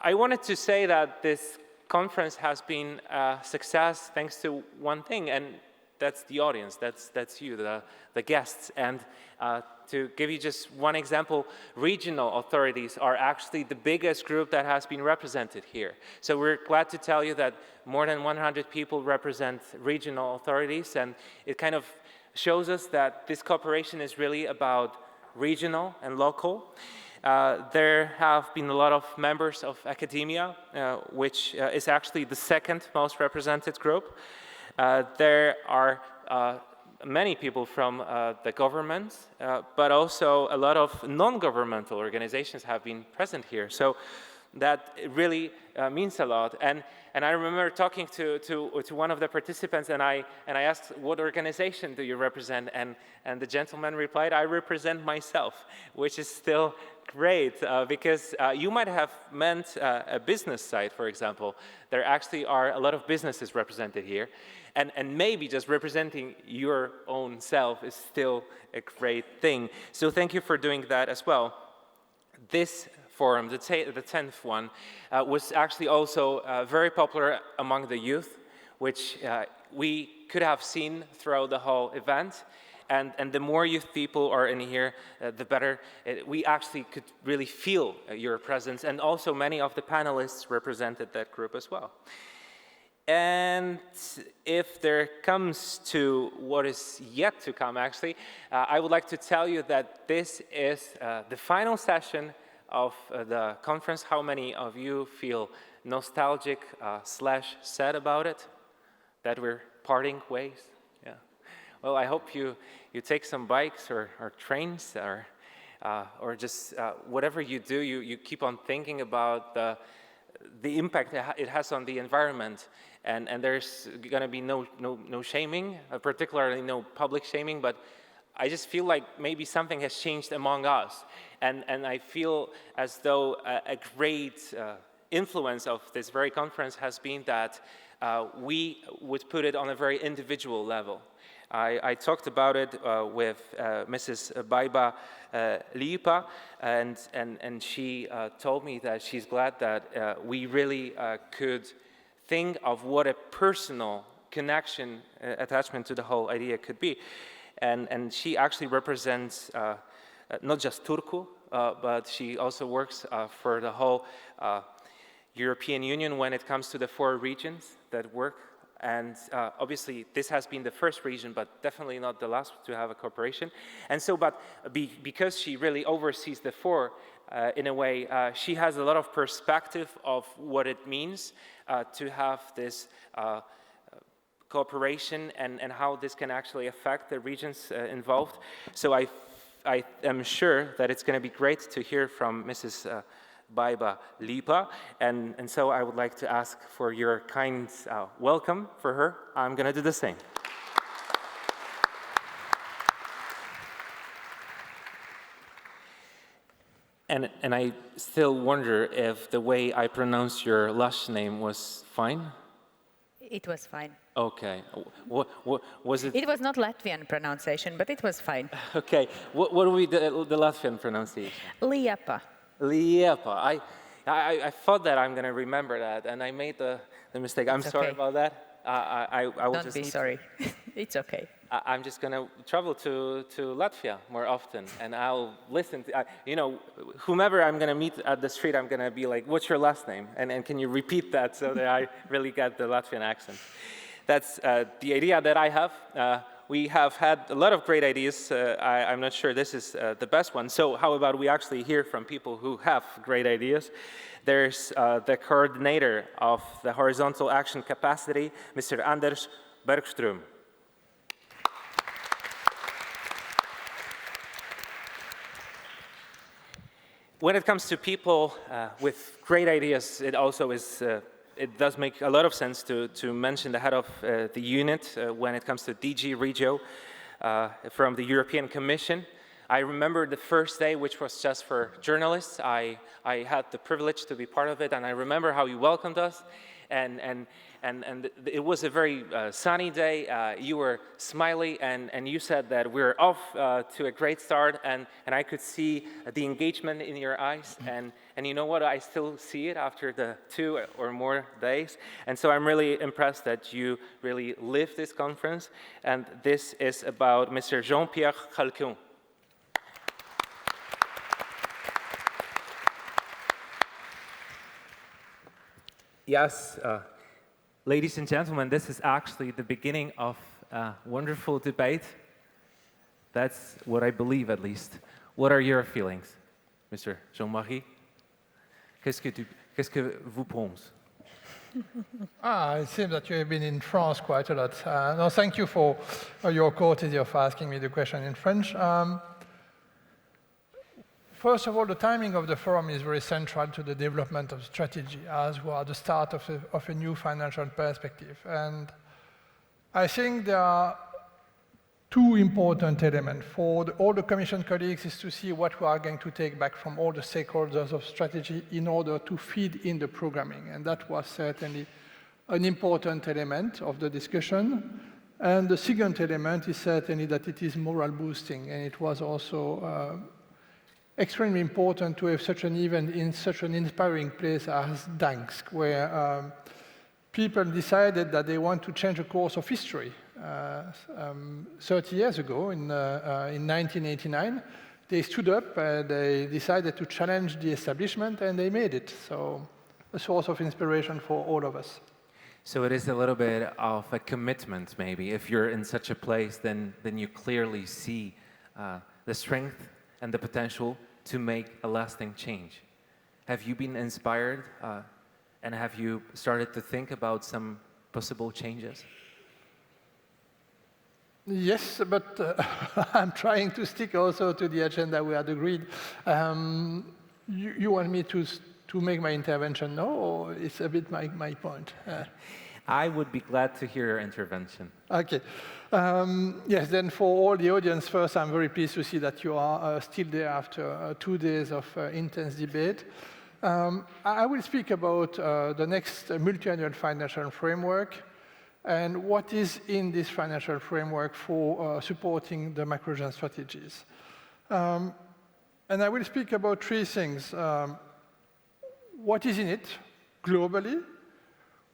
I wanted to say that this conference has been a success thanks to one thing, and that's the audience, that's you, the guests. And to give you just one example, regional authorities are actually the biggest group that has been represented here. So we're glad to tell you that more than 100 people represent regional authorities, and it kind of shows us that this cooperation is really about regional and local. There have been a lot of members of academia, which is actually the second most represented group. There are many people from the government, but also a lot of non-governmental organizations have been present here. So that really means a lot. And I remember talking to one of the participants, and I asked, what organization do you represent? And the gentleman replied, I represent myself, which is still great, because you might have meant a business side, for example. There actually are a lot of businesses represented here. And maybe just representing your own self is still a great thing. So thank you for doing that as well. This forum, the 10th one, was actually also very popular among the youth, which we could have seen throughout the whole event. And the more youth people are in here, the better. We actually could really feel your presence, and also many of the panelists represented that group as well. And if there comes to what is yet to come, actually, I would like to tell you that this is the final session of the conference. How many of you feel nostalgic slash sad about it, that we're parting ways? Yeah. Well, I hope you take some bikes or trains or just whatever you do, you keep on thinking about the impact it has on the environment. And there's going to be no shaming, particularly no public shaming, but I just feel like maybe something has changed among us. And I feel as though a great influence of this very conference has been that we would put it on a very individual level. I talked about it with Mrs. Baiba Lipa, and she told me that she's glad that we really could think of what a personal connection, attachment to the whole idea could be. And she actually represents not just Turku, but she also works for the whole European Union when it comes to the 4 regions that work. And obviously, this has been the first region, but definitely not the last to have a cooperation. And so, but because she really oversees the 4, in a way, she has a lot of perspective of what it means to have this cooperation and how this can actually affect the regions involved. So I am sure that it's going to be great to hear from Mrs. Baiba Lipa, and so I would like to ask for your kind welcome for her. I'm going to do the same. And I still wonder if the way I pronounced your last name was fine? It was fine. Okay. What was it? It was not Latvian pronunciation, but it was fine. Okay. What would be the Latvian pronunciation? Liepa. Liepa. I thought that I'm going to remember that, and I made the mistake. I'm sorry about that. I will Don't just be sorry. It's okay. I'm just going to travel to Latvia more often, and I'll listen to, whomever I'm going to meet at the street, I'm going to be like, what's your last name? And can you repeat that so that I really get the Latvian accent? That's the idea that I have. We have had a lot of great ideas. I'm not sure this is the best one. So how about we actually hear from people who have great ideas? There's the coordinator of the Horizontal Action Capacity, Mr. Anders Bergström. When it comes to people with great ideas, it also is it does make a lot of sense to mention the head of the unit when it comes to DG Regio from the European Commission. I remember the first day, which was just for journalists. I had the privilege to be part of it, and I remember how you welcomed us. and it was a very sunny day. You were smiley, and you said that we're off to a great start, and I could see the engagement in your eyes, and you know what? I still see it after the 2 or more days, and so I'm really impressed that you really lived this conference, and this is about Mr. Jean-Pierre Chalcon. Yes, ladies and gentlemen, this is actually the beginning of a wonderful debate. That's what I believe, at least. What are your feelings, Mr. Jean-Marie? Qu'est-ce que vous pensez? It seems that you have been in France quite a lot. No, thank you for your courtesy of asking me the question in French. First of all, the timing of the forum is very central to the development of strategy, as we are at the start of a new financial perspective. And I think there are 2 important elements for all the Commission colleagues is to see what we are going to take back from all the stakeholders of strategy in order to feed in the programming. And that was certainly an important element of the discussion. And the second element is certainly that it is moral boosting, and it was also extremely important to have such an event in such an inspiring place as Gdańsk, where people decided that they want to change the course of history. 30 years ago, in 1989, they stood up, they decided to challenge the establishment, and they made it. So a source of inspiration for all of us. So it is a little bit of a commitment, maybe. If you're in such a place, then you clearly see the strength and the potential to make a lasting change. Have you been inspired and have you started to think about some possible changes? Yes, but I'm trying to stick also to the agenda we had agreed. You want me to make my intervention now, or it's a bit my point? I would be glad to hear your intervention. Okay. Yes, then for all the audience, first, I'm very pleased to see that you are still there after 2 days of intense debate. I will speak about the next multi-annual financial framework and what is in this financial framework for supporting the macro-regional strategies. And I will speak about 3 things. What is in it globally?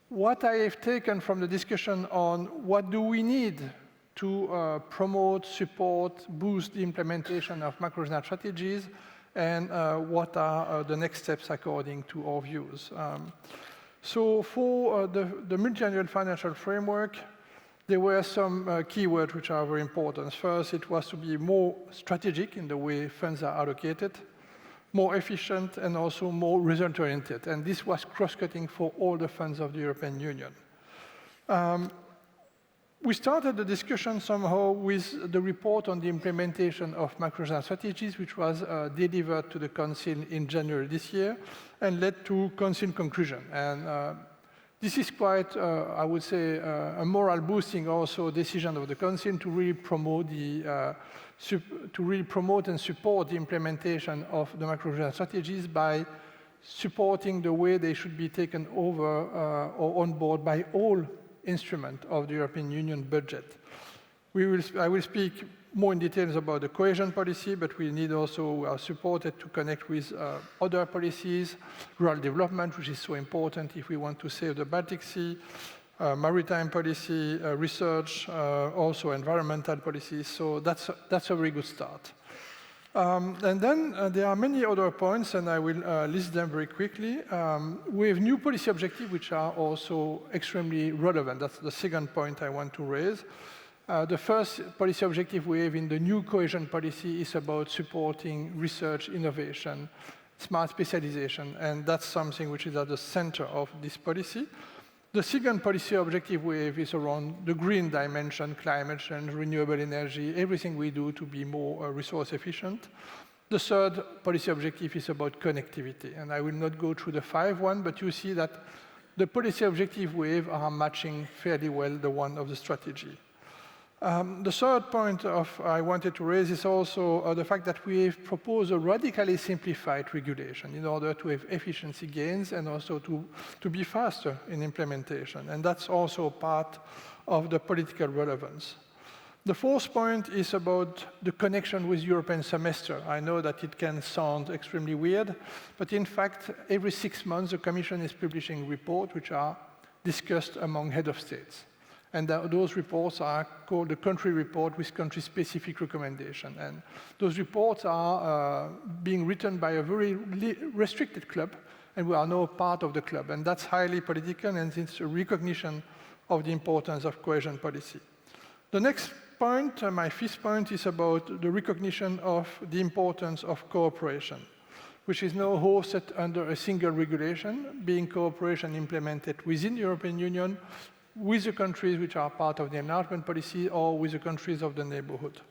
What I have taken from the discussion on what do we need to promote, support, boost the implementation of macro-regional strategies, and what are the next steps according to our views. So for the multi-annual financial framework, there were some keywords which are very important. First, it was to be more strategic in the way funds are allocated, more efficient, and also more result-oriented. And this was cross-cutting for all the funds of the European Union. We started the discussion somehow with the report on the implementation of macro-regional strategies, which was delivered to the Council in January this year, and led to Council conclusion. And this is quite, I would say, a moral boosting also decision of the Council to really promote and support the implementation of the macro-regional strategies by supporting the way they should be taken over or on board by all instruments of the European Union budget. I will speak more in details about the cohesion policy, but we need also support to connect with other policies, rural development, which is so important if we want to save the Baltic Sea, maritime policy, research, also environmental policies. So that's a very good start. And then there are many other points, and I will list them very quickly. We have new policy objectives, which are also extremely relevant. That's the second point I want to raise. The first policy objective we have in the new cohesion policy is about supporting research, innovation, smart specialization, and that's something which is at the center of this policy. The second policy objective we have is around the green dimension, climate change, renewable energy, everything we do to be more resource efficient. The third policy objective is about connectivity, and I will not go through the 5 one, but you see that the policy objective we have are matching fairly well the one of the strategy. The third point I wanted to raise is also the fact that we have proposed a radically simplified regulation in order to have efficiency gains and also to be faster in implementation. And that's also part of the political relevance. The fourth point is about the connection with European semester. I know that it can sound extremely weird, but in fact, every 6 months, the Commission is publishing reports which are discussed among head of states. And those reports are called the country report with country-specific recommendation. And those reports are being written by a very restricted club, and we are now part of the club. And that's highly political, and it's a recognition of the importance of cohesion policy. The next point, my fifth point, is about the recognition of the importance of cooperation, which is now hosted under a single regulation, being cooperation implemented within the European Union, with the countries which are part of the enlargement policy or with the countries of the neighborhood.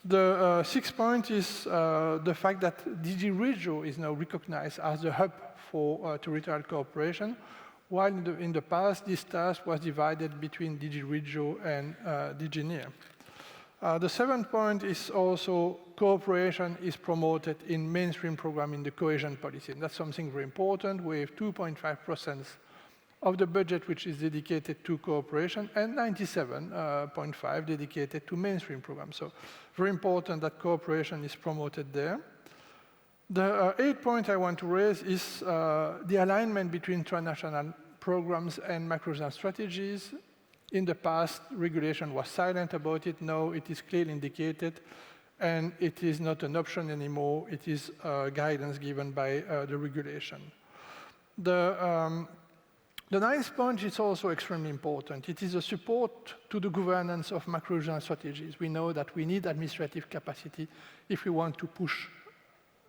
The sixth point is the fact that DG Regio is now recognized as the hub for territorial cooperation, while in the past this task was divided between DG Regio and DG NEAR. The seventh point is also cooperation is promoted in mainstream program in the cohesion policy. And that's something very important. We have 2.5% of the budget which is dedicated to cooperation and 97.5% dedicated to mainstream programs. So very important that cooperation is promoted there. The eighth point I want to raise is the alignment between transnational programs and macro-regional strategies. In the past, regulation was silent about it. Now it is clearly indicated, and it is not an option anymore. It is guidance given by the regulation. The ninth point is also extremely important. It is a support to the governance of macro-regional strategies. We know that we need administrative capacity if we want to push,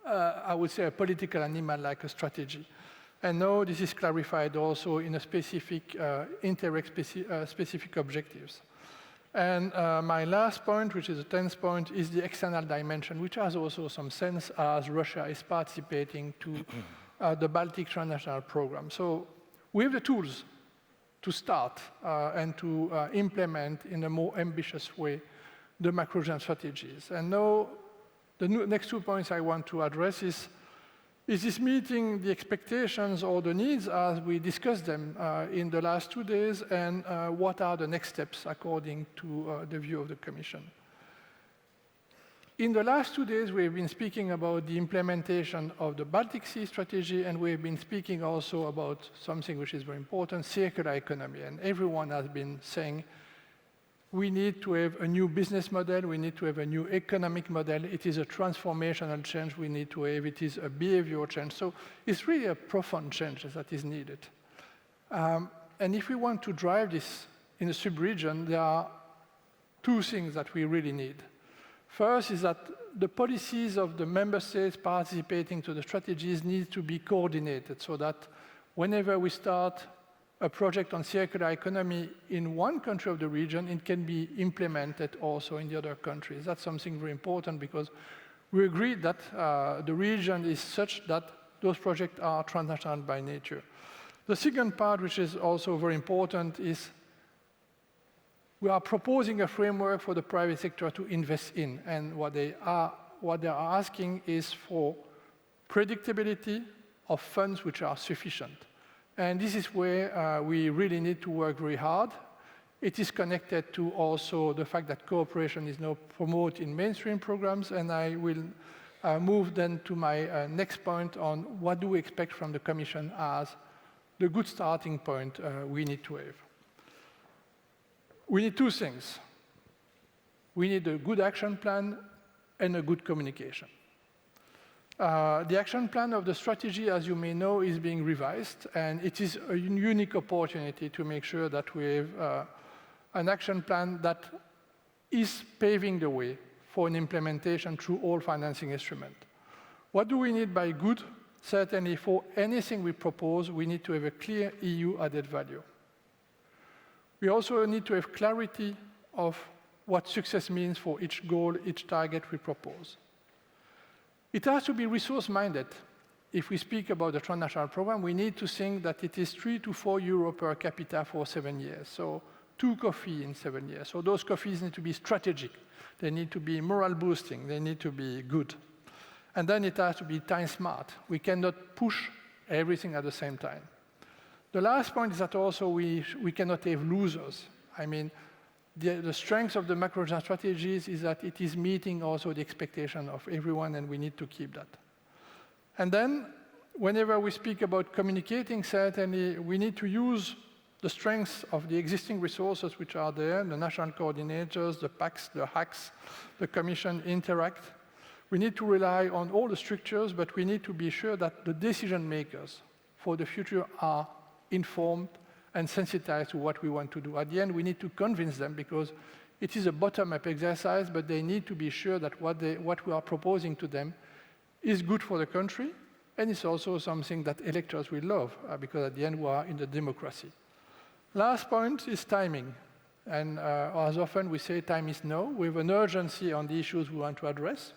I would say, a political animal like a strategy. And now this is clarified also in a specific Interreg-specific objectives. And my last point, which is the 10th point, is the external dimension, which has also some sense as Russia is participating to the Baltic transnational program. So we have the tools to start and to implement in a more ambitious way the macro-regional strategies. And now the next 2 points I want to address is this meeting the expectations or the needs as we discussed them in the last 2 days, and what are the next steps according to the view of the Commission? In the last 2 days, we have been speaking about the implementation of the Baltic Sea strategy, and we have been speaking also about something which is very important, circular economy. And everyone has been saying, we need to have a new business model, we need to have a new economic model, it is a transformational change we need to have, it is a behavioral change. So it's really a profound change that is needed. And if we want to drive this in a sub-region, there are 2 things that we really need. First is that the policies of the member states participating to the strategies need to be coordinated so that whenever we start a project on circular economy in one country of the region, it can be implemented also in the other countries. That's something very important because we agree that the region is such that those projects are transnational by nature. The second part, which is also very important, is we are proposing a framework for the private sector to invest in, and what they are asking is for predictability of funds which are sufficient. And this is where we really need to work very hard. It is connected to also the fact that cooperation is now promoted in mainstream programs, and I will move then to my next point on what do we expect from the Commission as the good starting point we need to have. We need 2 things. We need a good action plan and a good communication. The action plan of the strategy, as you may know, is being revised, and it is a unique opportunity to make sure that we have an action plan that is paving the way for an implementation through all financing instruments. What do we need by good? Certainly, for anything we propose, we need to have a clear EU added value. We also need to have clarity of what success means for each goal, each target we propose. It has to be resource-minded. If we speak about the transnational program, we need to think that it is 3 to 4 euro per capita for 7 years. So 2 coffees in 7 years. So those coffees need to be strategic. They need to be morale boosting. They need to be good. And then it has to be time smart. We cannot push everything at the same time. The last point is that also we cannot have losers. I mean, the strength of the macro-regional strategies is that it is meeting also the expectation of everyone, and we need to keep that. And then, whenever we speak about communicating, certainly we need to use the strengths of the existing resources which are there, the national coordinators, the PACs, the HACs, the Commission, Interact. We need to rely on all the structures, but we need to be sure that the decision makers for the future are informed and sensitized to what we want to do. At the end, we need to convince them, because it is a bottom-up exercise, but they need to be sure that what we are proposing to them is good for the country, and it's also something that electors will love, because at the end, we are in the democracy. Last point is timing. And as often we say, time is now. We have an urgency on the issues we want to address.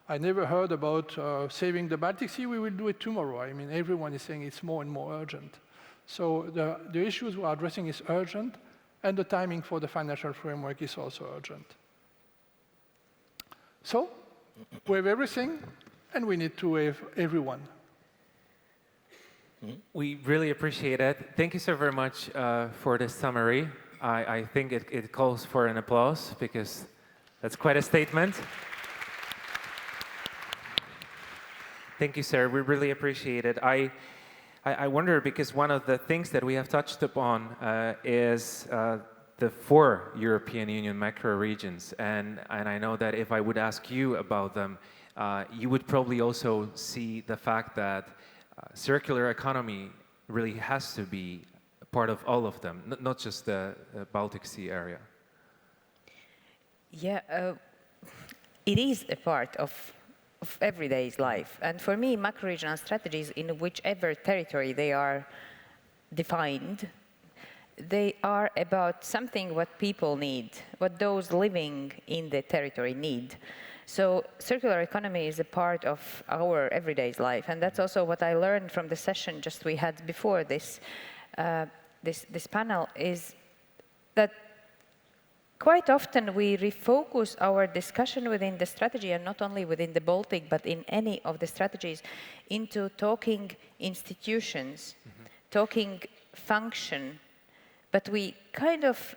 I never heard about saving the Baltic Sea. We will do it tomorrow. I mean, everyone is saying it's more and more urgent. So the issues we are addressing is urgent, and the timing for the financial framework is also urgent. So we have everything, and we need to have everyone. We really appreciate it. Thank you so very much for this summary. I think it calls for an applause, because that's quite a statement. Thank you, sir. We really appreciate it. I wonder, because one of the things that we have touched upon is the 4 European Union macro regions. And I know that if I would ask you about them, you would probably also see the fact that circular economy really has to be part of all of them, not just the Baltic Sea area. Yeah, it is a part of everyday's life. And for me, macro-regional strategies, in whichever territory they are defined, they are about something what people need, what those living in the territory need. So circular economy is a part of our everyday's life. And that's also what I learned from the session just we had before this, this panel, is that quite often we refocus our discussion within the strategy, and not only within the Baltic, but in any of the strategies, into talking institutions, talking function, but we kind of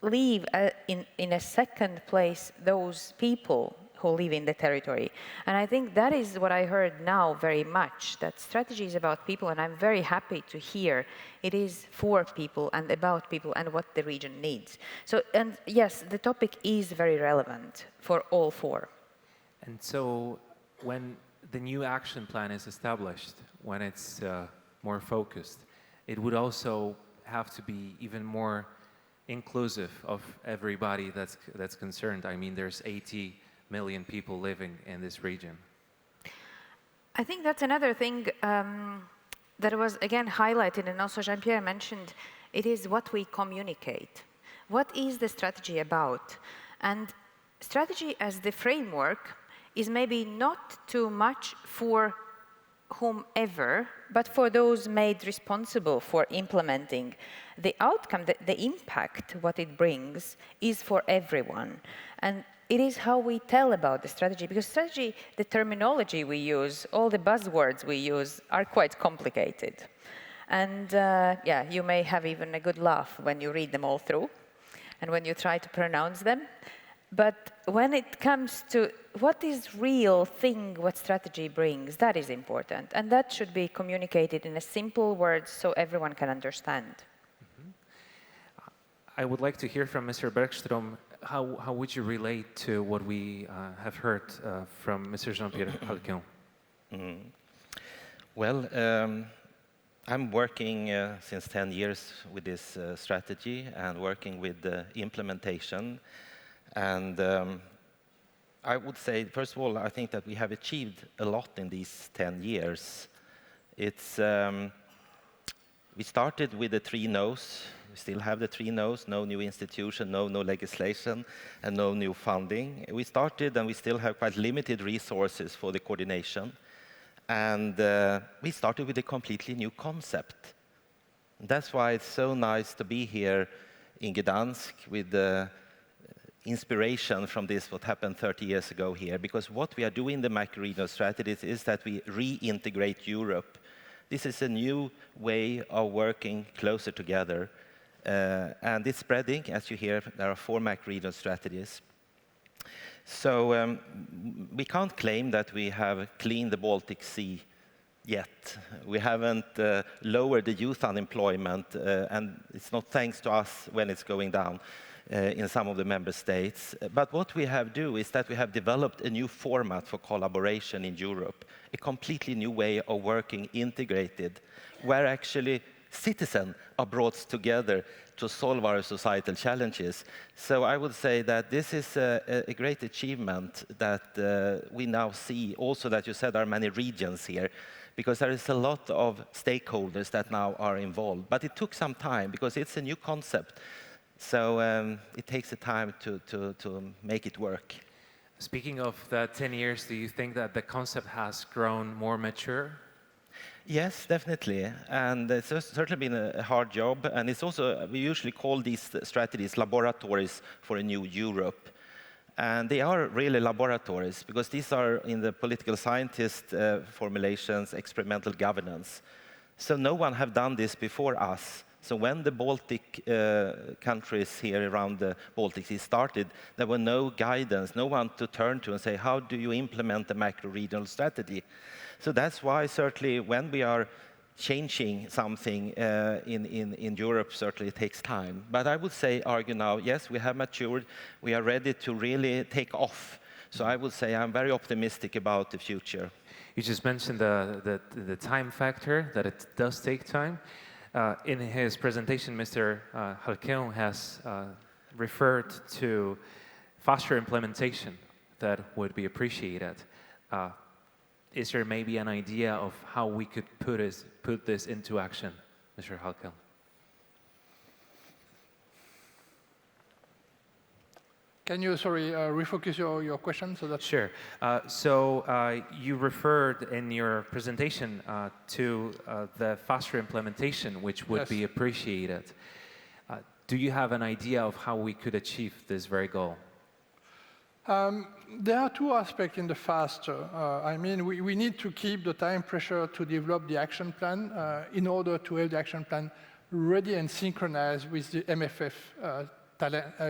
leave in a second place those people who live in the territory. And I think that is what I heard now very much, that strategy is about people, and I'm very happy to hear it is for people and about people and what the region needs. So, and yes, the topic is very relevant for all 4. And so when the new action plan is established, when it's more focused, it would also have to be even more inclusive of everybody that's concerned. I mean, there's 80 million people living in this region. I think that's another thing that was again highlighted, and also Jean-Pierre mentioned, it is what we communicate. What is the strategy about? And strategy as the framework is maybe not too much for whomever, but for those made responsible for implementing. The outcome, the impact, what it brings, is for everyone. And it is how we tell about the strategy, because strategy, the terminology we use, all the buzzwords we use are quite complicated. And yeah, you may have even a good laugh when you read them all through and when you try to pronounce them. But when it comes to what is real thing, what strategy brings, that is important. And that should be communicated in a simple words so everyone can understand. I would like to hear from Mr. Bergström. How would you relate to what we have heard from Mr. Jean-Pierre Halquin? Well, I'm working since 10 years with this strategy and working with the implementation. And I would say, first of all, I think that we have achieved a lot in these 10 years. It's, we started with the 3 no's. We still have the 3 no's: no new institution, no legislation, and no new funding. We started, and we still have quite limited resources for the coordination. And we started with a completely new concept. And that's why it's so nice to be here in Gdansk with the inspiration from this, what happened 30 years ago here, because what we are doing in the macro-regional strategies is that we reintegrate Europe. This is a new way of working closer together, and it's spreading. As you hear, there are 4 macro-regional strategies. So we can't claim that we have cleaned the Baltic Sea yet. We haven't lowered the youth unemployment, and it's not thanks to us when it's going down in some of the member states. But what we have do is that we have developed a new format for collaboration in Europe, a completely new way of working integrated, where actually citizens are brought together to solve our societal challenges. So I would say that this is a great achievement that we now see. Also that you said there are many regions here, because there is a lot of stakeholders that now are involved. But it took some time, because it's a new concept. So it takes the time to make it work. Speaking of the 10 years, do you think that the concept has grown more mature? Yes, definitely. And it's certainly been a hard job. And it's also, we usually call these strategies laboratories for a new Europe. And they are really laboratories, because these are, in the political scientist formulations, experimental governance. So no one have done this before us. So when the Baltic countries here around the Baltic Sea started, there were no guidance, no one to turn to and say, how do you implement the macro-regional strategy? So that's why certainly when we are changing something in Europe, certainly it takes time. But I would say, argue now, yes, we have matured, we are ready to really take off. So I would say I'm very optimistic about the future. You just mentioned the time factor, that it does take time. In his presentation, Mr. Halcyon has referred to faster implementation that would be appreciated. Is there maybe an idea of how we could put this into action, Mr. Halcyon? Can you, sorry, refocus your question so that... Sure. You referred in your presentation to the faster implementation, which would be appreciated. Do you have an idea of how we could achieve this very goal? There are 2 aspects in the faster. I mean, we need to keep the time pressure to develop the action plan in order to have the action plan ready and synchronized with the MFF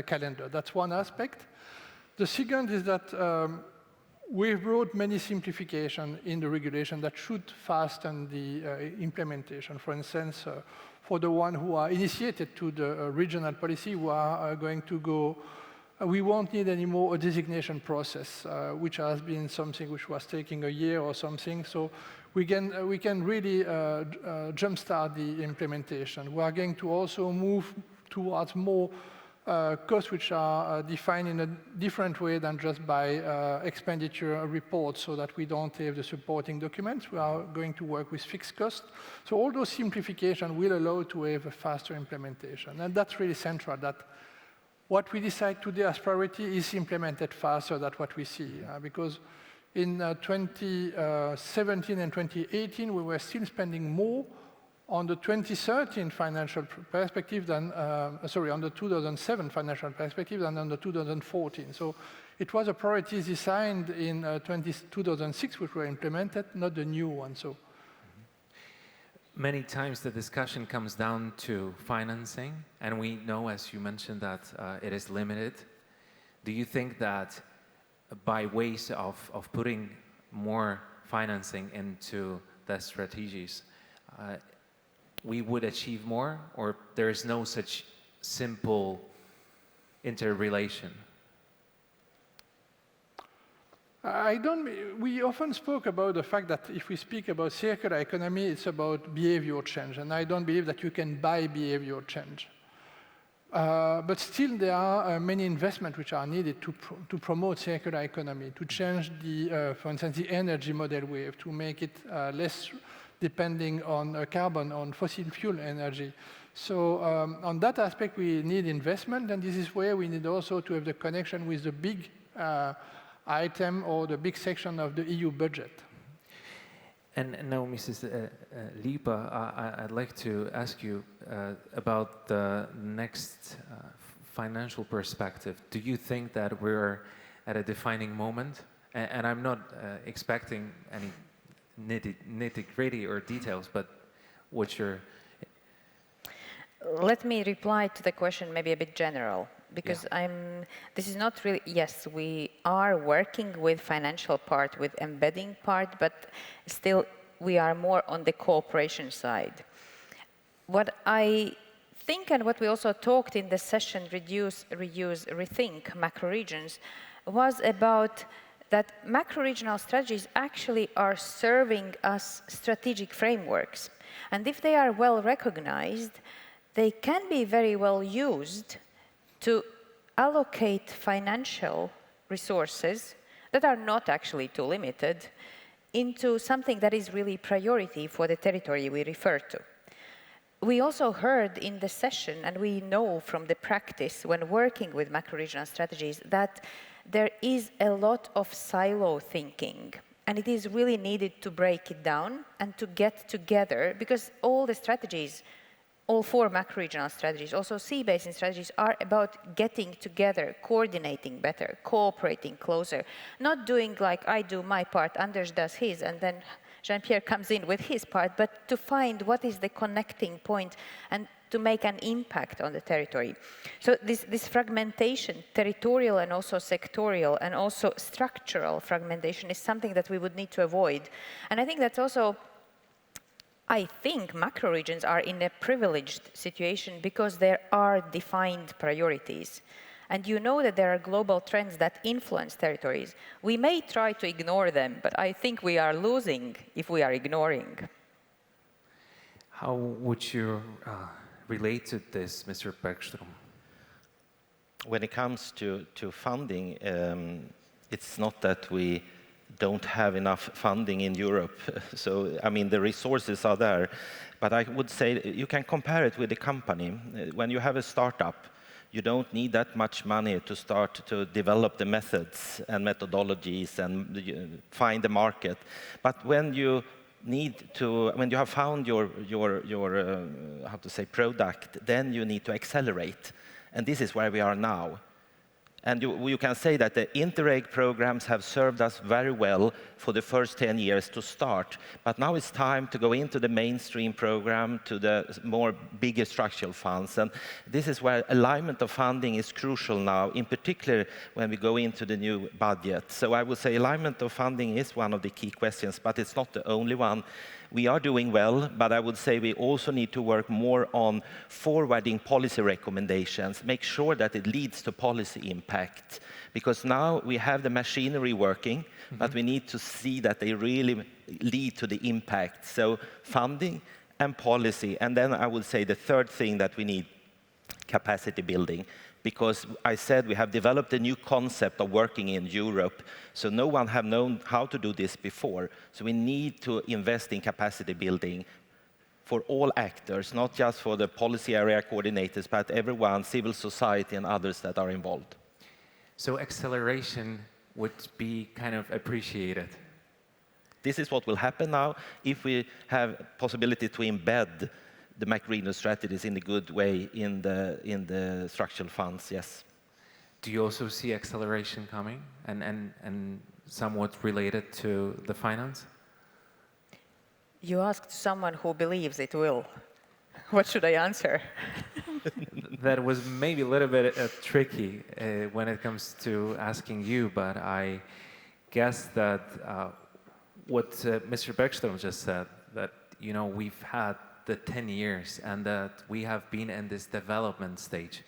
calendar. That's one aspect. The second is that we've brought many simplifications in the regulation that should fasten the implementation. For instance, for the one who are initiated to the regional policy, who are going to go, we won't need anymore a designation process, which has been something which was taking a year or something. So we can really jumpstart the implementation. We are going to also move towards more costs which are defined in a different way than just by expenditure reports, so that we don't have the supporting documents. We are going to work with fixed costs. So all those simplifications will allow to have a faster implementation. And that's really central, that what we decide today as priority is implemented faster than what we see. Because in 2017 and 2018, we were still spending more on the 2013 financial perspective than, on the 2007 financial perspective than on the 2014. So it was a priority designed in 2006, which were implemented, not the new one. So many times the discussion comes down to financing, and we know, as you mentioned, that it is limited. Do you think that by ways of putting more financing into the strategies, we would achieve more, or there is no such simple interrelation? We often spoke about the fact that if we speak about circular economy, it's about behavior change, and I don't believe that you can buy behavior change. But still, there are many investments which are needed to promote circular economy, to change for instance, the energy model we have, to make it less depending on carbon, on fossil fuel energy. So on that aspect, we need investment, and this is where we need also to have the connection with the big item or the big section of the EU budget. And now, Mrs. Lipa, I'd like to ask you about the next financial perspective. Do you think that we're at a defining moment? And I'm not expecting any nitty-gritty or details, but what's your... Let me reply to the question maybe a bit general, because this is not really, yes, we are working with financial part, with embedding part, but still we are more on the cooperation side. What I think, and what we also talked in the session, Reduce, Reuse, Rethink macro-regions, was about that macro-regional strategies actually are serving us strategic frameworks. And if they are well recognized, they can be very well used to allocate financial resources that are not actually too limited into something that is really priority for the territory we refer to. We also heard in the session, and we know from the practice when working with macro-regional strategies, that there is a lot of silo thinking, and it is really needed to break it down and to get together, because all the strategies, all 4 macro-regional strategies, also sea basin strategies, are about getting together, coordinating better, cooperating closer, not doing like I do my part, Anders does his, and then Jean-Pierre comes in with his part, but to find what is the connecting point and to make an impact on the territory. So this fragmentation, territorial and also sectorial and also structural fragmentation, is something that we would need to avoid. And I think that's also, I think macro regions are in a privileged situation because there are defined priorities. And you know that there are global trends that influence territories. We may try to ignore them, but I think we are losing if we are ignoring. How would you relate to this, Mr. Bergström? When it comes to funding, it's not that we don't have enough funding in Europe. So, I mean, the resources are there. But I would say you can compare it with a company. When you have a startup, you don't need that much money to start to develop the methods and methodologies and find the market. But when you when you have found your how to say, product, then you need to accelerate. And this is where we are now. And you can say that the Interreg programs have served us very well for the first 10 years to start. But now it's time to go into the mainstream program, to the more bigger structural funds. And this is where alignment of funding is crucial now, in particular when we go into the new budget. So I would say alignment of funding is one of the key questions, but it's not the only one. We are doing well, but I would say we also need to work more on forwarding policy recommendations, make sure that it leads to policy impact. Because now we have the machinery working, but we need to see that they really lead to the impact. So funding and policy. And then I would say the third thing that we need, capacity building. Because I said we have developed a new concept of working in Europe, so no one have known how to do this before. So we need to invest in capacity building for all actors, not just for the policy area coordinators, but everyone, civil society and others that are involved. So acceleration would be kind of appreciated. This is what will happen now if we have possibility to embed the macro-regional strategies in a good way in the structural funds, yes. Do you also see acceleration coming and somewhat related to the finance? You asked someone who believes it will. What should I answer? That was maybe a little bit tricky when it comes to asking you, but I guess that what Mr. Bergström just said, that we've had the 10 years and that we have been in this development stage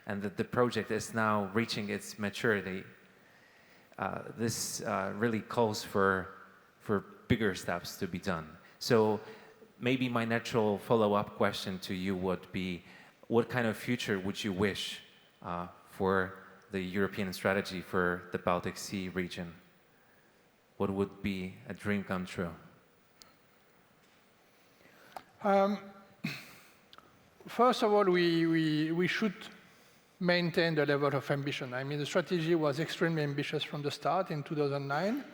and that the project is now reaching its maturity. This really calls for bigger steps to be done. So maybe my natural follow-up question to you would be, what kind of future would you wish for the European strategy for the Baltic Sea region? What would be a dream come true? First of all, we should maintain the level of ambition. I mean, the strategy was extremely ambitious from the start in 2009.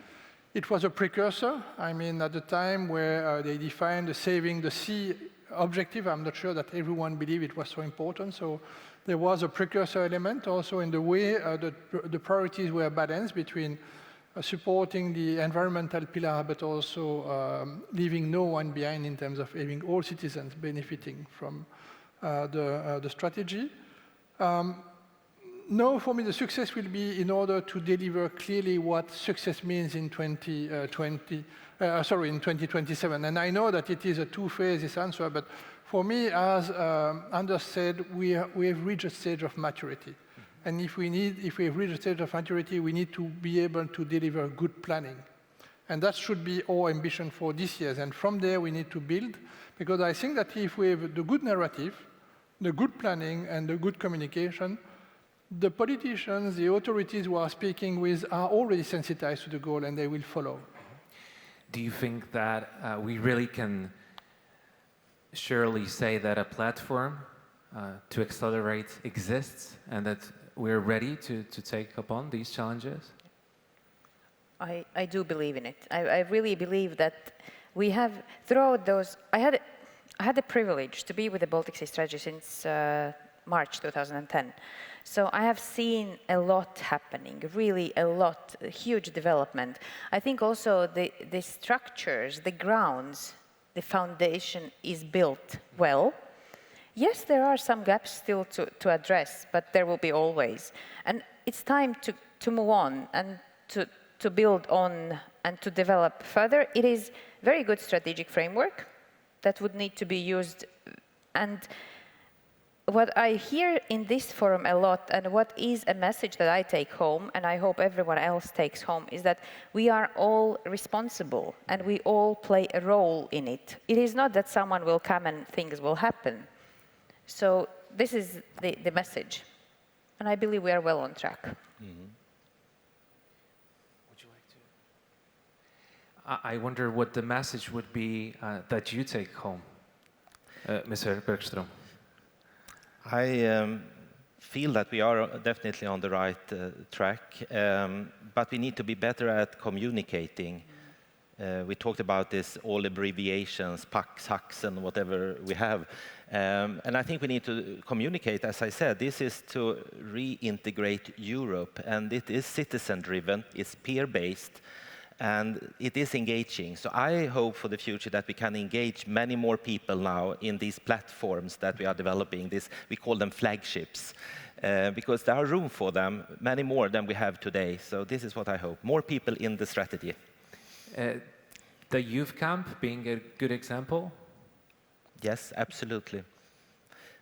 It was a precursor. I mean, at the time where they defined the saving the sea objective, I'm not sure that everyone believed it was so important. So there was a precursor element also in the way the priorities were balanced between supporting the environmental pillar, but also leaving no one behind in terms of having all citizens benefiting from the strategy. Now, for me, the success will be in order to deliver clearly what success means in 2027. And I know that it is a two-phase answer, but for me, as Anders said, we have reached a stage of maturity. And if we have reached a stage of maturity, we need to be able to deliver good planning. And that should be our ambition for this year. And from there, we need to build, because I think that if we have the good narrative, the good planning, and the good communication, the politicians, the authorities who are speaking with are already sensitized to the goal, and they will follow. Do you think that we really can surely say that a platform to accelerate exists and that we're ready to take upon these challenges? I do believe in it. I really believe that we have, throughout those, I had the privilege to be with the Baltic Sea Strategy since March 2010. So I have seen a lot happening, really a lot, a huge development. I think also the structures, the grounds, the foundation is built well. Yes, there are some gaps still to address, but there will be always. And it's time to move on and to build on and to develop further. It is very good strategic framework that would need to be used. And what I hear in this forum a lot, and what is a message that I take home, and I hope everyone else takes home, is that we are all responsible and we all play a role in it. It is not that someone will come and things will happen. So this is the message. And I believe we are well on track. Mm-hmm. Would you like to? I wonder what the message would be that you take home, Mr. Bergström. I feel that we are definitely on the right track, but we need to be better at communicating. We talked about this, all abbreviations, PAX, HAX, and whatever we have. And I think we need to communicate, as I said, this is to reintegrate Europe, and it is citizen-driven, it's peer-based, and it is engaging. So I hope for the future that we can engage many more people now in these platforms that we are developing. We call them flagships, because there are room for them, many more than we have today. So this is what I hope, more people in the strategy. The youth camp being a good example? Yes, absolutely.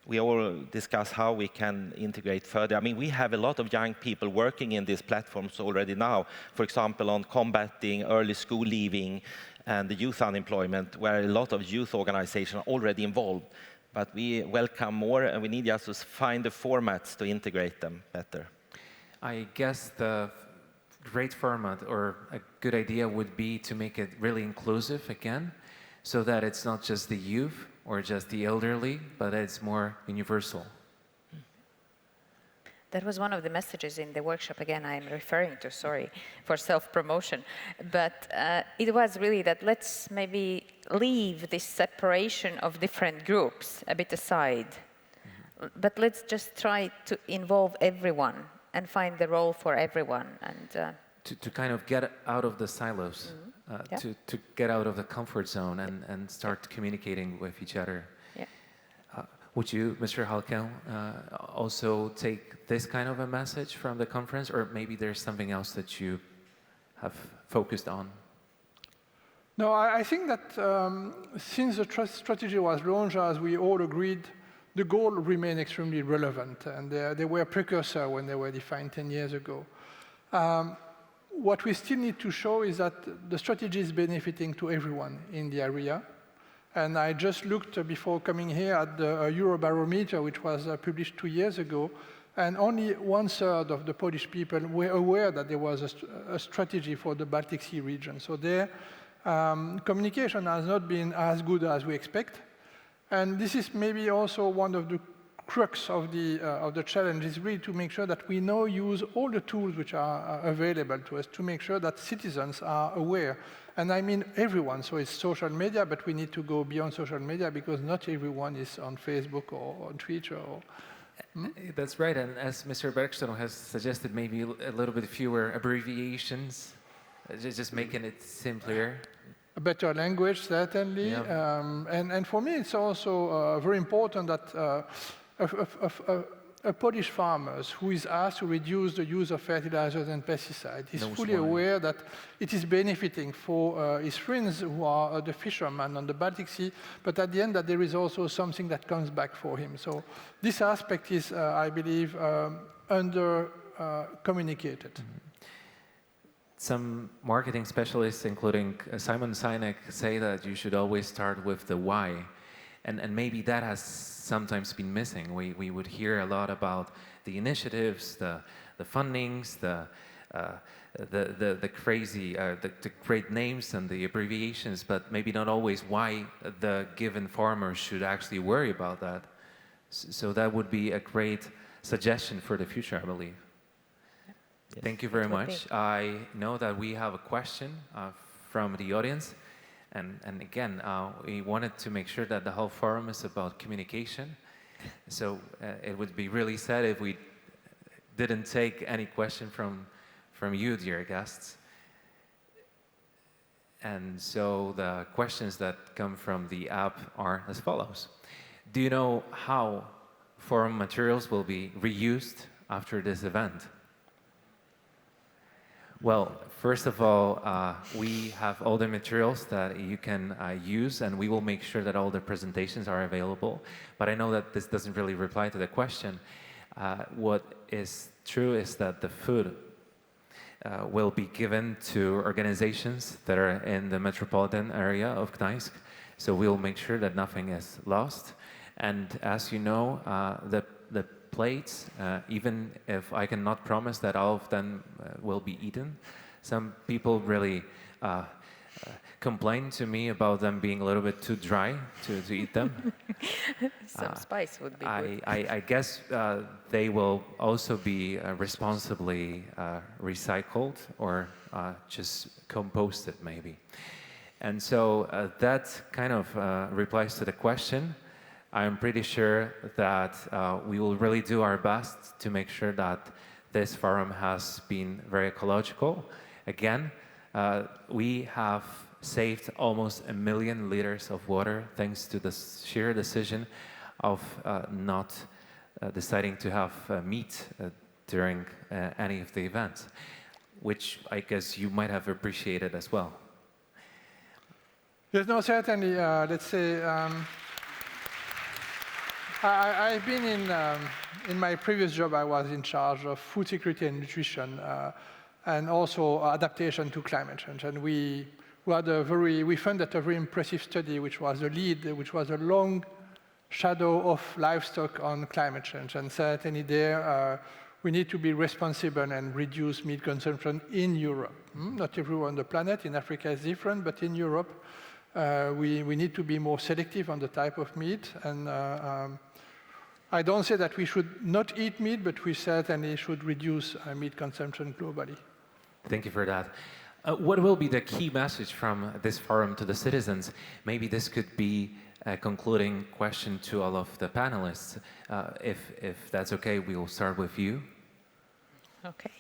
We all discuss how we can integrate further. I mean, we have a lot of young people working in these platforms already now. For example, on combating early school leaving and the youth unemployment, where a lot of youth organizations are already involved. But we welcome more, and we need just to find the formats to integrate them better. I guess the great format or a good idea would be to make it really inclusive again, so that it's not just the youth or just the elderly, but it's more universal. That was one of the messages in the workshop, again, I'm referring to, sorry, for self-promotion. But it was really that let's maybe leave this separation of different groups a bit aside. Mm-hmm. But let's just try to involve everyone and find the role for everyone. And to kind of get out of the silos. Mm-hmm. To get out of the comfort zone and start communicating with each other. Yeah. Would you, Mr. Halkel, also take this kind of a message from the conference, or maybe there's something else that you have focused on? No, I think that since the strategy was launched, as we all agreed, the goal remained extremely relevant, and they were precursor when they were defined 10 years ago. What we still need to show is that the strategy is benefiting to everyone in the area. And I just looked before coming here at the Eurobarometer, which was published 2 years ago, and only 1/3 of the Polish people were aware that there was a strategy for the Baltic Sea region. So their communication has not been as good as we expect. And this is maybe also one of the crux of the challenge is really to make sure that we now use all the tools which are available to us to make sure that citizens are aware. And I mean everyone, so it's social media, but we need to go beyond social media because not everyone is on Facebook or on Twitter. That's right, and as Mr. Bergström has suggested, maybe a little bit fewer abbreviations, just making it simpler. A better language, certainly. Yeah. And for me, it's also very important that a Polish farmer who is asked to reduce the use of fertilizers and pesticides is fully aware that it is benefiting for his friends who are the fishermen on the Baltic Sea, but at the end that there is also something that comes back for him. So this aspect is, I believe, under-communicated. Some marketing specialists, including Simon Sinek, say that you should always start with the why. And maybe that has sometimes been missing. We would hear a lot about the initiatives, the fundings, the crazy, the great names and the abbreviations, but maybe not always why the given farmer should actually worry about that. So that would be a great suggestion for the future, I believe. Yes. Thank you very much. I know that we have a question from the audience. And again, we wanted to make sure that the whole forum is about communication. So it would be really sad if we didn't take any question from you, dear guests. And so the questions that come from the app are as follows. Do you know how forum materials will be reused after this event? Well, first of all, we have all the materials that you can use, and we will make sure that all the presentations are available. But I know that this doesn't really reply to the question. What is true is that the food will be given to organizations that are in the metropolitan area of Gdańsk. So we'll make sure that nothing is lost. And as you know, the plates, even if I cannot promise that all of them will be eaten. Some people really complain to me about them being a little bit too dry to eat them. Some spice would be good. I guess they will also be responsibly recycled or just composted maybe. And so that kind of replies to the question. I'm pretty sure that we will really do our best to make sure that this forum has been very ecological. Again, we have saved almost 1 million liters of water thanks to the sheer decision of not deciding to have meat during any of the events, which I guess you might have appreciated as well. Yes, no, certainly, let's say, I've been in my previous job, I was in charge of food security and nutrition, and also adaptation to climate change. And we funded a very impressive study, which was a long shadow of livestock on climate change. And certainly there, we need to be responsible and reduce meat consumption in Europe. Not everywhere on the planet, in Africa is different, but in Europe, we need to be more selective on the type of meat. And I don't say that we should not eat meat, but we certainly should reduce meat consumption globally. Thank you for that. What will be the key message from this forum to the citizens? Maybe this could be a concluding question to all of the panelists. If that's okay, we will start with you. Okay,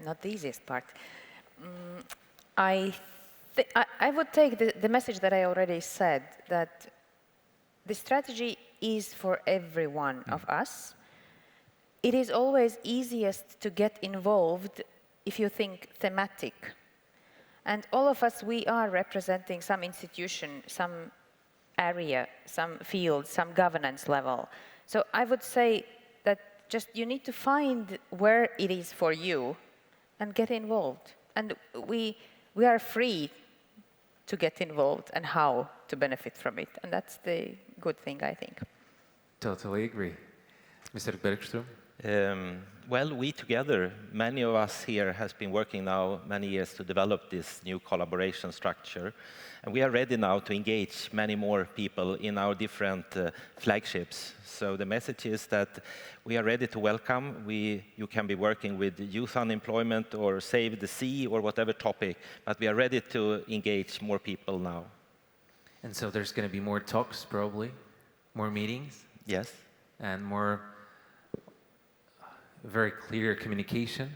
not the easiest part. I would take the message that I already said, that the strategy is for every one of us. It is always easiest to get involved if you think thematic. And all of us, we are representing some institution, some area, some field, some governance level. So I would say that just you need to find where it is for you and get involved. And we are free to get involved and how to benefit from it. And that's the good thing, I think. Totally agree. Mr. Bergström? Well, we together, many of us here has been working now many years to develop this new collaboration structure. And we are ready now to engage many more people in our different flagships. So the message is that we are ready to welcome. You can be working with youth unemployment or Save the Sea or whatever topic, but we are ready to engage more people now. And so there's going to be more talks, probably, more meetings, Yes. and more very clear communication.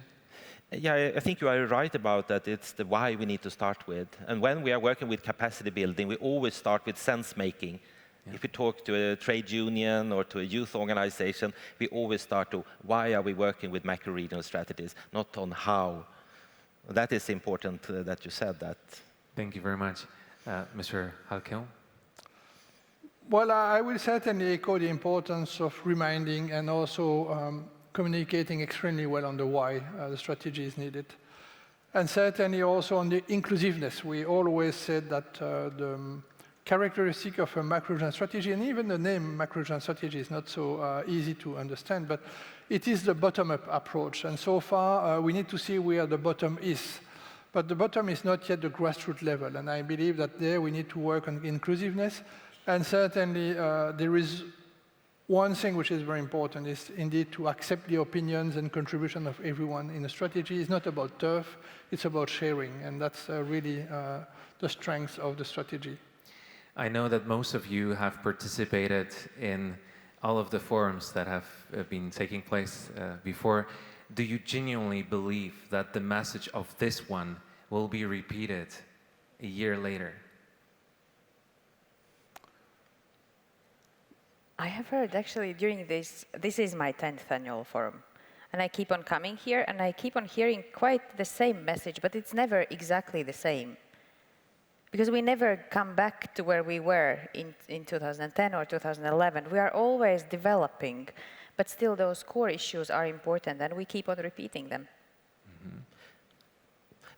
Yeah, I think you are right about that. It's the why we need to start with. And when we are working with capacity building, we always start with sense making. Yeah. If we talk to a trade union or to a youth organization, we always start to why are we working with macro-regional strategies, not on how. That is important that you said that. Thank you very much. Mr. Halkel? Well, I will certainly echo the importance of reminding and also communicating extremely well on the why the strategy is needed. And certainly also on the inclusiveness. We always said that the characteristic of a macro-regional strategy, and even the name macro-regional strategy is not so easy to understand, but it is the bottom-up approach. And so far, we need to see where the bottom is. But the bottom is not yet the grassroots level. And I believe that there we need to work on inclusiveness. And certainly, there is one thing which is very important is indeed to accept the opinions and contribution of everyone in a strategy. It's not about turf, it's about sharing, and that's really the strength of the strategy. I know that most of you have participated in all of the forums that have been taking place before. Do you genuinely believe that the message of this one will be repeated a year later? I have heard actually during this is my 10th annual forum. And I keep on coming here and I keep on hearing quite the same message, but it's never exactly the same. Because we never come back to where we were in 2010 or 2011. We are always developing, but still those core issues are important and we keep on repeating them. Mm-hmm.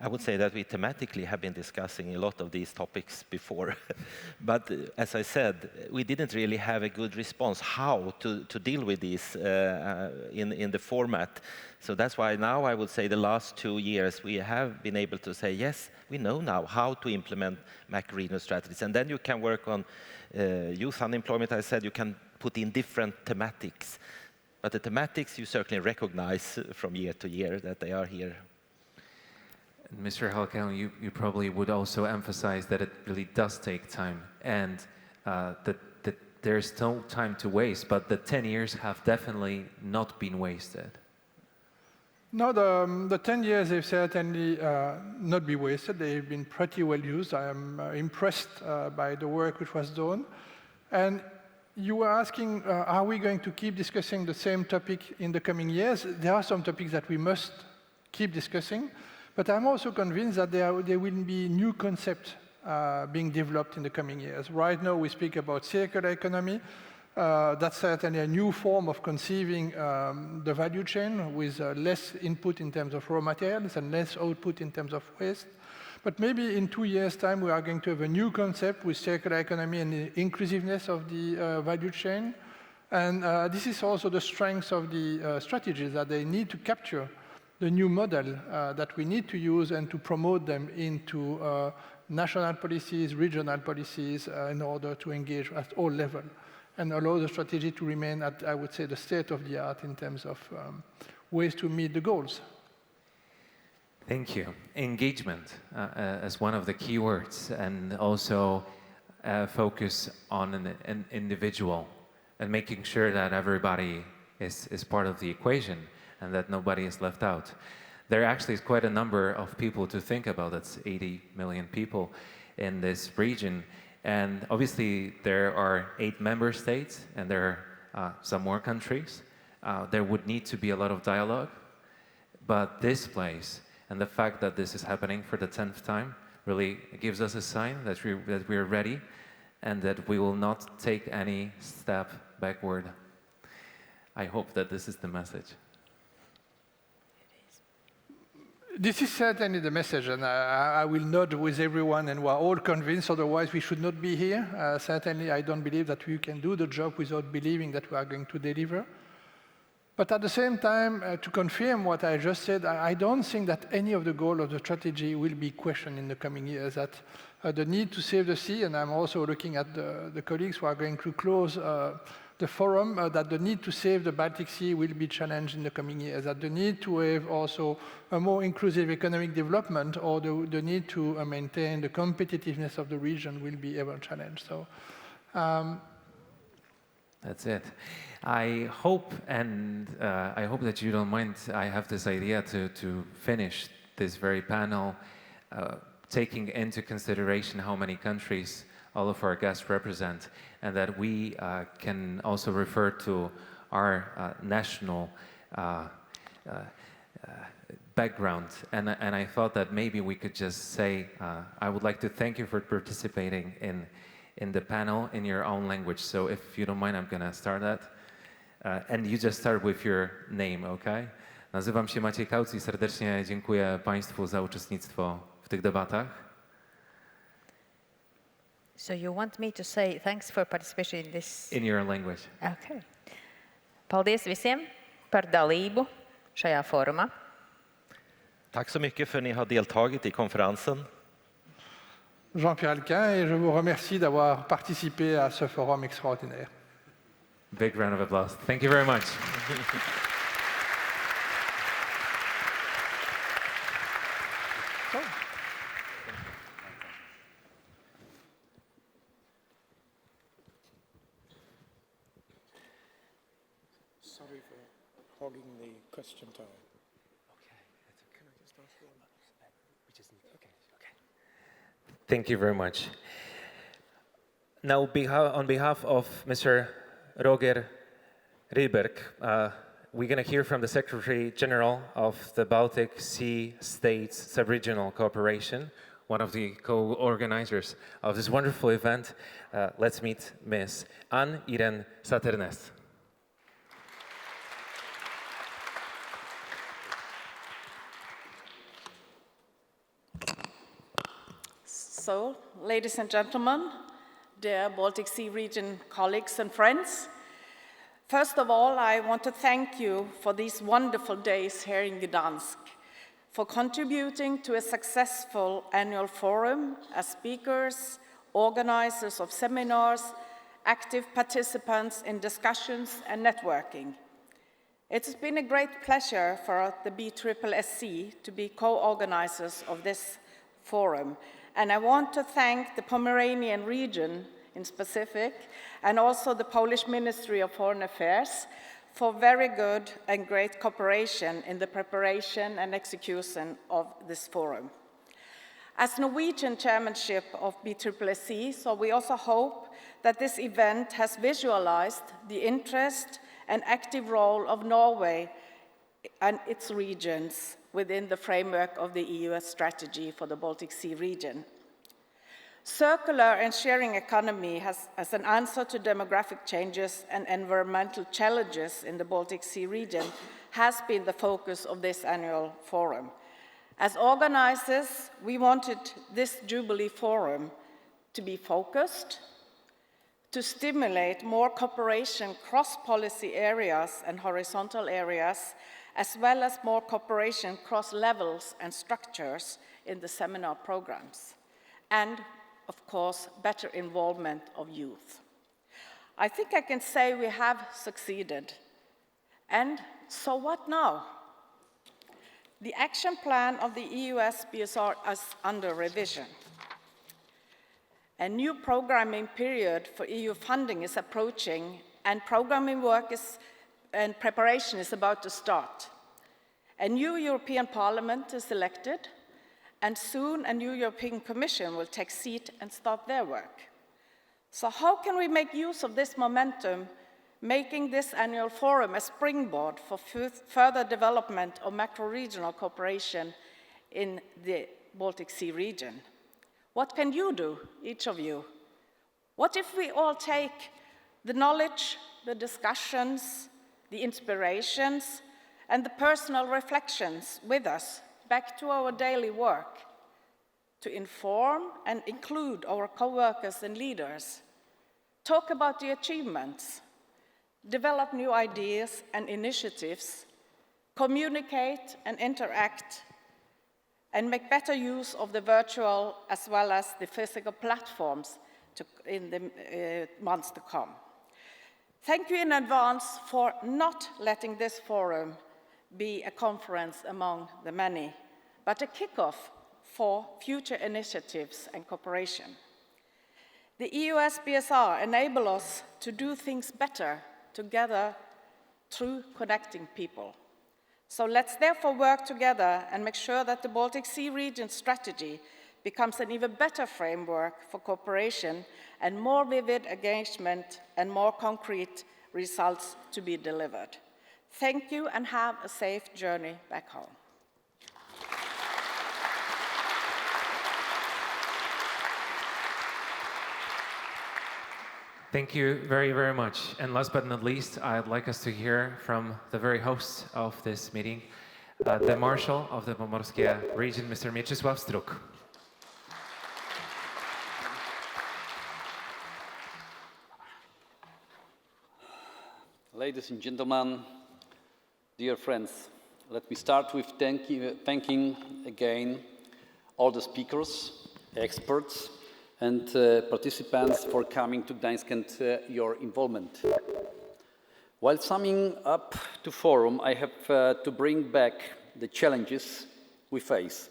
I would say that we thematically have been discussing a lot of these topics before. But as I said, we didn't really have a good response how to deal with these in the format. So that's why now I would say the last 2 years we have been able to say, yes, we know now how to implement macro-regional strategies. And then you can work on youth unemployment. I said you can put in different thematics. But the thematics you certainly recognize from year to year that they are here. Mr. Halkel, you probably would also emphasize that it really does take time and that there's no time to waste, but the 10 years have definitely not been wasted. No, the 10 years have certainly not been wasted. They've been pretty well used. I am impressed by the work which was done. And you were asking, are we going to keep discussing the same topic in the coming years? There are some topics that we must keep discussing. But I'm also convinced that there will be new concepts being developed in the coming years. Right now, we speak about circular economy. That's certainly a new form of conceiving the value chain with less input in terms of raw materials and less output in terms of waste. But maybe in 2 years' time, we are going to have a new concept with circular economy and the inclusiveness of the value chain. And this is also the strength of the strategies, that they need to capture the new model that we need to use and to promote them into national policies, regional policies, in order to engage at all levels and allow the strategy to remain at, I would say, the state of the art in terms of ways to meet the goals. Thank you. Engagement as one of the key words, and also focus on an individual and making sure that everybody is part of the equation and that nobody is left out. There actually is quite a number of people to think about. That's 80 million people in this region. And obviously, there are 8 member states, and there are some more countries. There would need to be a lot of dialogue. But this place, and the fact that this is happening for the 10th time, really gives us a sign that we're ready and that we will not take any step backward. I hope that this is the message. This is certainly the message, and I will nod with everyone, and we're all convinced, otherwise we should not be here. Certainly, I don't believe that we can do the job without believing that we are going to deliver. But at the same time, to confirm what I just said, I don't think that any of the goals of the strategy will be questioned in the coming years. That the need to save the sea, and I'm also looking at the colleagues who are going to close the forum, that the need to save the Baltic Sea will be challenged in the coming years. That the need to have also a more inclusive economic development, or the need to maintain the competitiveness of the region will be ever challenged. So. That's it. I hope that you don't mind. I have this idea to finish this very panel, taking into consideration how many countries all of our guests represent, and that we can also refer to our national background. And I thought that maybe we could just say, I would like to thank you for participating in the panel in your own language. So if you don't mind, I'm gonna start that. And you just start with your name, okay? Nazywam się Maciej Kauc i serdecznie dziękuję Państwu za uczestnictwo w tych debatach. So you want me to say thanks for participation in this? In your language. Okay. Paldies visiem par dalību šajā forumā. Tack så mycket för att ni har deltagit i konferensen. Jean-Pierre Elquin, et je vous remercie d'avoir participé à ce forum extraordinaire. Big round of applause. Thank you very much. Sorry for hogging the question time. Thank you very much. Now, on behalf of Mr. Roger Rydberg, we're going to hear from the Secretary General of the Baltic Sea States Sub-Regional Cooperation, one of the co-organizers of this wonderful event. Let's meet Ms. Ann-Irene Saternes. So, ladies and gentlemen, dear Baltic Sea region colleagues and friends, first of all, I want to thank you for these wonderful days here in Gdansk, for contributing to a successful annual forum as speakers, organizers of seminars, active participants in discussions and networking. It's been a great pleasure for the BSSC to be co-organizers of this forum. And I want to thank the Pomeranian region in specific, and also the Polish Ministry of Foreign Affairs for very good and great cooperation in the preparation and execution of this forum. As Norwegian chairmanship of BSSC, so we also hope that this event has visualized the interest and active role of Norway and its regions within the framework of the EU strategy for the Baltic Sea region. Circular and sharing economy as an answer to demographic changes and environmental challenges in the Baltic Sea region has been the focus of this annual forum. As organizers, we wanted this Jubilee Forum to be focused, to stimulate more cooperation cross-policy areas and horizontal areas, as well as more cooperation cross levels and structures in the seminar programs, and, of course, better involvement of youth. I think I can say we have succeeded. And so what now? The action plan of the EU SBSR is under revision. A new programming period for EU funding is approaching, and programming work and preparation is about to start. A new European Parliament is elected, and soon a new European Commission will take seat and start their work. So how can we make use of this momentum, making this annual forum a springboard for further development of macro-regional cooperation in the Baltic Sea region? What can you do, each of you? What if we all take the knowledge, the discussions, the inspirations, and the personal reflections with us back to our daily work to inform and include our co-workers and leaders, talk about the achievements, develop new ideas and initiatives, communicate and interact, and make better use of the virtual as well as the physical platforms in the months to come. Thank you in advance for not letting this forum be a conference among the many, but a kickoff for future initiatives and cooperation. The EUS BSR enables us to do things better together through connecting people. So let's therefore work together and make sure that the Baltic Sea region strategy becomes an even better framework for cooperation and more vivid engagement and more concrete results to be delivered. Thank you and have a safe journey back home. Thank you very, very much. And last but not least, I'd like us to hear from the very host of this meeting, the Marshal of the Pomorskie region, Mr. Mieczysław Struk. Ladies and gentlemen, dear friends, let me start with thanking again all the speakers, experts, and participants for coming to Gdańsk and your involvement. While summing up the forum, I have to bring back the challenges we face.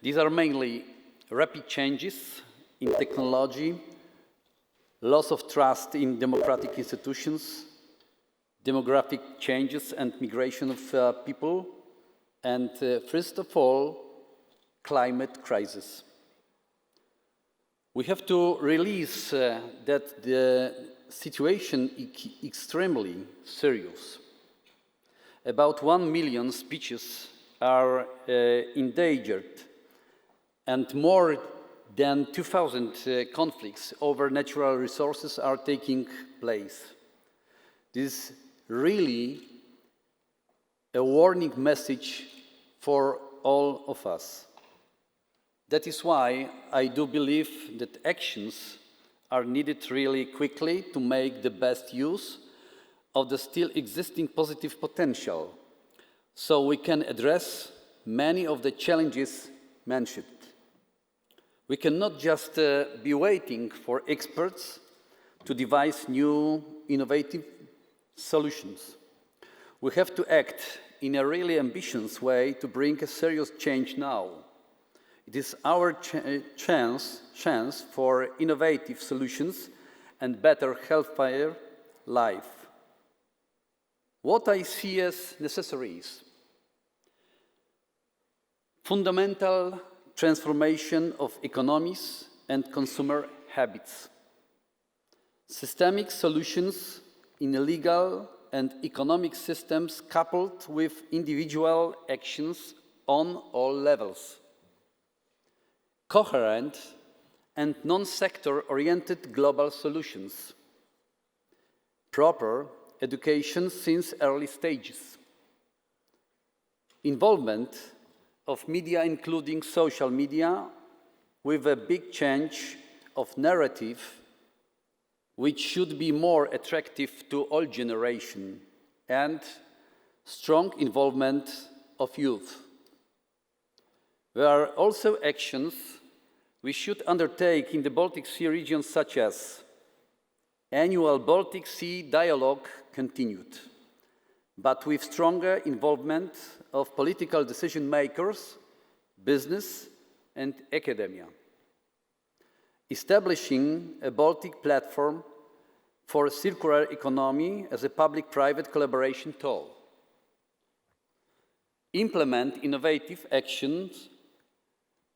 These are mainly rapid changes in technology, loss of trust in democratic institutions, demographic changes and migration of people, and first of all, climate crisis. We have to realize that the situation is extremely serious. About 1 million species are endangered, and more than 2,000 conflicts over natural resources are taking place. This is really a warning message for all of us. That is why I do believe that actions are needed really quickly to make the best use of the still existing positive potential, so we can address many of the challenges mentioned. We cannot just be waiting for experts to devise new innovative solutions. We have to act in a really ambitious way to bring a serious change now. It is our chance for innovative solutions and better, healthier life. What I see as necessary is fundamental transformation of economies and consumer habits, systemic solutions in legal and economic systems coupled with individual actions on all levels, coherent and non-sector-oriented global solutions, proper education since early stages, involvement of media, including social media, with a big change of narrative which should be more attractive to all generations, and strong involvement of youth. There are also actions we should undertake in the Baltic Sea region, such as annual Baltic Sea dialogue continued, but with stronger involvement of political decision makers, business, and academia. Establishing a Baltic platform for a circular economy as a public-private collaboration tool. Implement innovative actions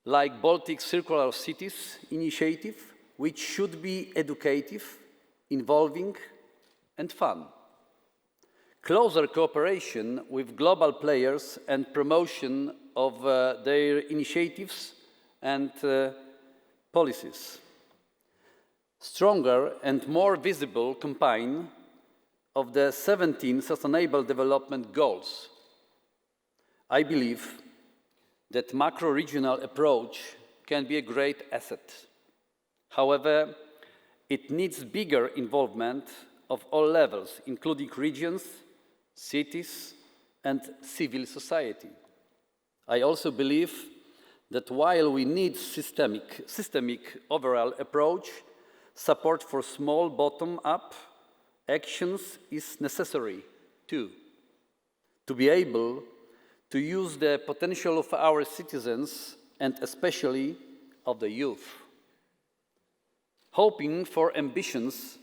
like Baltic Circular Cities initiative, which should be educative, involving, and fun. Closer cooperation with global players and promotion of their initiatives and policies. Stronger and more visible campaign of the 17 Sustainable Development Goals. I believe that macro-regional approach can be a great asset. However, it needs bigger involvement of all levels, including regions, cities, and civil society. I also believe that while we need systemic overall approach, support for small bottom-up actions is necessary too, to be able to use the potential of our citizens and especially of the youth. Hoping for ambitions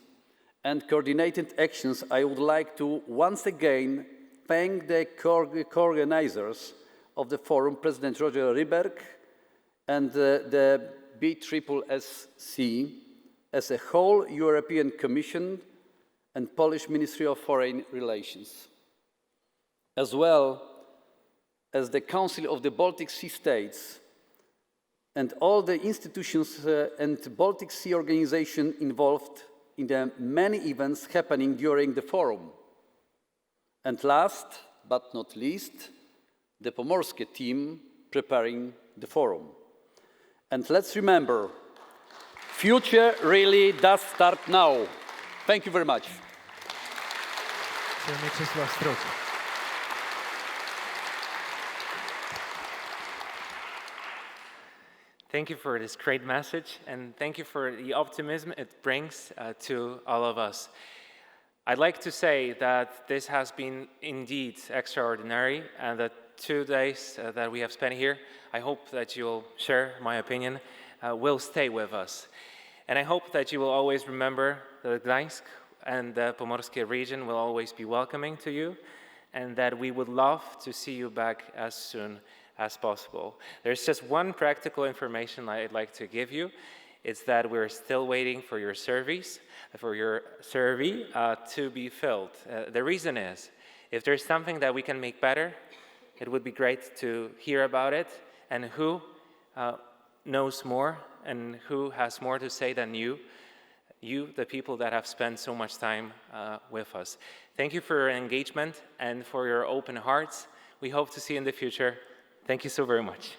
and coordinated actions, I would like to once again thank the co-organizers of the forum, President Roger Ryberg and the BSSC, as a whole European Commission and Polish Ministry of Foreign Relations, as well as the Council of the Baltic Sea States and all the institutions and Baltic Sea organizations involved in the many events happening during the forum. And last but not least, the Pomorskie team preparing the forum. And let's remember, future really does start now. Thank you very much. Thank you for this great message, and thank you for the optimism it brings to all of us. I'd like to say that this has been indeed extraordinary, and the 2 days that we have spent here, I hope that you'll share my opinion, will stay with us. And I hope that you will always remember that Gdańsk and the Pomorskie region will always be welcoming to you, and that we would love to see you back as soon as possible. There's just one practical information I'd like to give you. It's that we're still waiting for your survey to be filled. The reason is, if there's something that we can make better, it would be great to hear about it, and who knows more and who has more to say than you, the people that have spent so much time with us. Thank you for your engagement and for your open hearts. We hope to see you in the future. Thank you so very much.